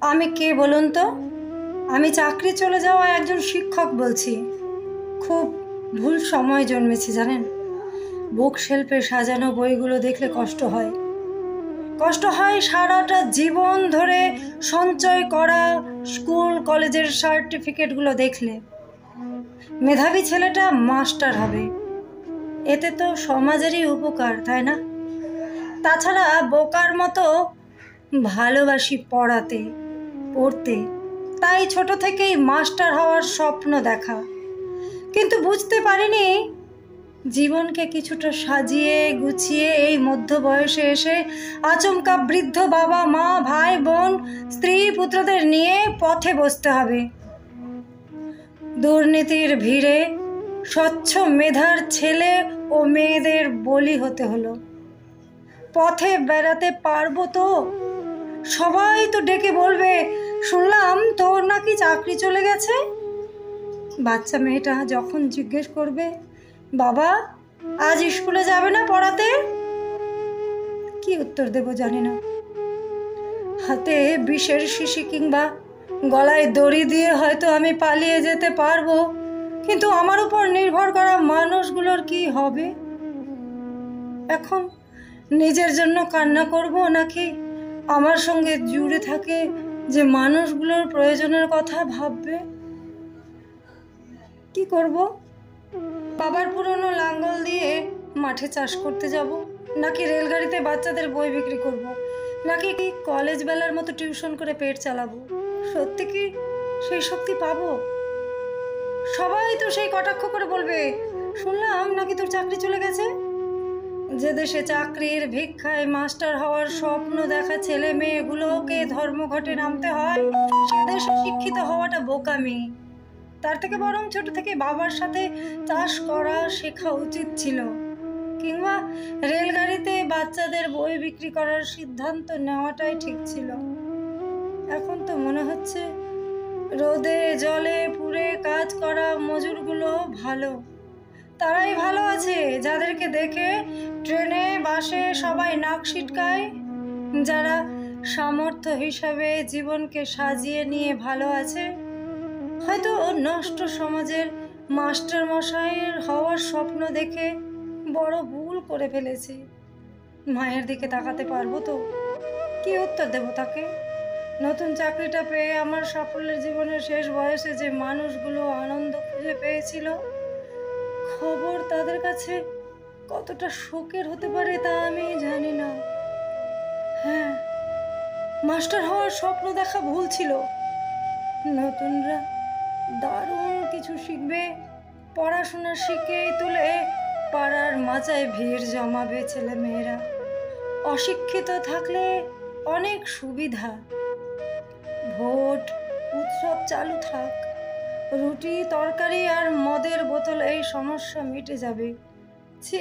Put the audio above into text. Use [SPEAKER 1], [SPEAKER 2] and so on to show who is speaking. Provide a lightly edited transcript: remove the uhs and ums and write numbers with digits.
[SPEAKER 1] আমি কে বলুন তো? আমি চাকরি চলে যাওয়া একজন শিক্ষক বলছি। খুব ভুল সময় জন্মেছি জানেন। বুক শেলফে সাজানো বইগুলো দেখলে কষ্ট হয় সারাটা জীবন ধরে সঞ্চয় করা স্কুল কলেজের সার্টিফিকেটগুলো দেখলে। মেধাবী ছেলেটা মাস্টার হবে, এতে তো সমাজেরই উপকার, তাই না? তাছাড়া বোকার মতো ভালোবাসি পড়তে, তাই ছোট থেকেই মাস্টার হওয়ার স্বপ্ন দেখা। কিন্তু বুঝতে পারিনি জীবনকে কিছুটা সাজিয়ে গুছিয়ে এই মধ্য বয়সে এসে আচমকা বৃদ্ধ বাবা মা ভাই বোন স্ত্রী পুত্রদের নিয়ে পথে বসতে হবে। দুর্নীতির ভিড়ে স্বচ্ছ মেধার ছেলে ও মেয়েদের বলি হতে হলো। পথে বেড়াতে পারবো তো? সবাই তো ডেকে বলবে, শুনলাম তোর নাকি চাকরি চলে গেছে। বাচ্চা মেয়েটা যখন জিজ্ঞেস করবে, বাবা আজ স্কুলে যাবে না পড়াতে, কি উত্তর দেব জানি না। হাতে বিষের শিশি কিংবা গলায় দড়ি দিয়ে হয়তো আমি পালিয়ে যেতে পারবো, কিন্তু আমার উপর নির্ভর করা মানুষগুলোর কি হবে? এখন নিজের জন্য কান্না করব, নাকি আমার সঙ্গে জুড়ে থাকে যে মানুষগুলোর প্রয়োজনের কথা ভাববে? কি করব? বাবার পুরনো লাঙ্গল দিয়ে মাঠে চাষ করতে যাব, নাকি রেলগাড়িতে বাচ্চাদের বই বিক্রি করব, নাকি কলেজ বেলার মতো টিউশন করে পেট চালাবো? সত্যি কি সেই শক্তি পাবো? সবাই তো সেই কটাক্ষ করে বলবে, শুনলাম নাকি তোর চাকরি চলে গেছে। যে দেশে চাকরির ভিক্ষায় মাস্টার হওয়ার স্বপ্ন দেখা ছেলে মেয়েগুলোকে ধর্মঘটে নামতে হয়, সে দেশে শিক্ষিত হওয়াটা বোকামি। তার থেকে বরং ছোট থেকে বাবার সাথে চাষ করা শেখা উচিত ছিল, কিংবা রেলগাড়িতে বাচ্চাদের বই বিক্রি করার সিদ্ধান্ত নেওয়াটাই ঠিক ছিল। এখন তো মনে হচ্ছে রোদে জলে পুড়ে কাজ করা মজুরগুলো ভালো। তারাই ভালো আছে যাদেরকে দেখে ট্রেনে বাসে সবাই নাক সিটকায়। যারা সামর্থ্য হিসাবে জীবনকে সাজিয়ে নিয়ে ভালো আছে, হয়তো নষ্ট সমাজের মাস্টার মশাইয়ের হওয়ার স্বপ্ন দেখে বড় ভুল করে ফেলেছি। মায়ের দিকে তাকাতে পারবো তো? কি উত্তর দেব তাকে? নতুন চাকরিটা পেয়ে আমার সাফল্যের জীবনের শেষ বয়সে যে মানুষগুলো আনন্দ খুঁজে পেয়েছিল, খবর তাদের কাছে কতটা শোকের হতে পারে তা আমি জানি না। হ্যাঁ, মাস্টার হওয়ার স্বপ্ন দেখা ভুল ছিল। নতুনরা দারুণ কিছু শিখবে, পড়াশোনা শিখেই তুলে পাড়ার মাচায় ভিড় জমাবে ছেলে মেয়েরা। অশিক্ষিত থাকলে অনেক সুবিধা, ভোট উৎসব চালু থাক, রুটি তরকারি আর মদের বোতল, এই সমস্যা মিটে যাবে। ছি,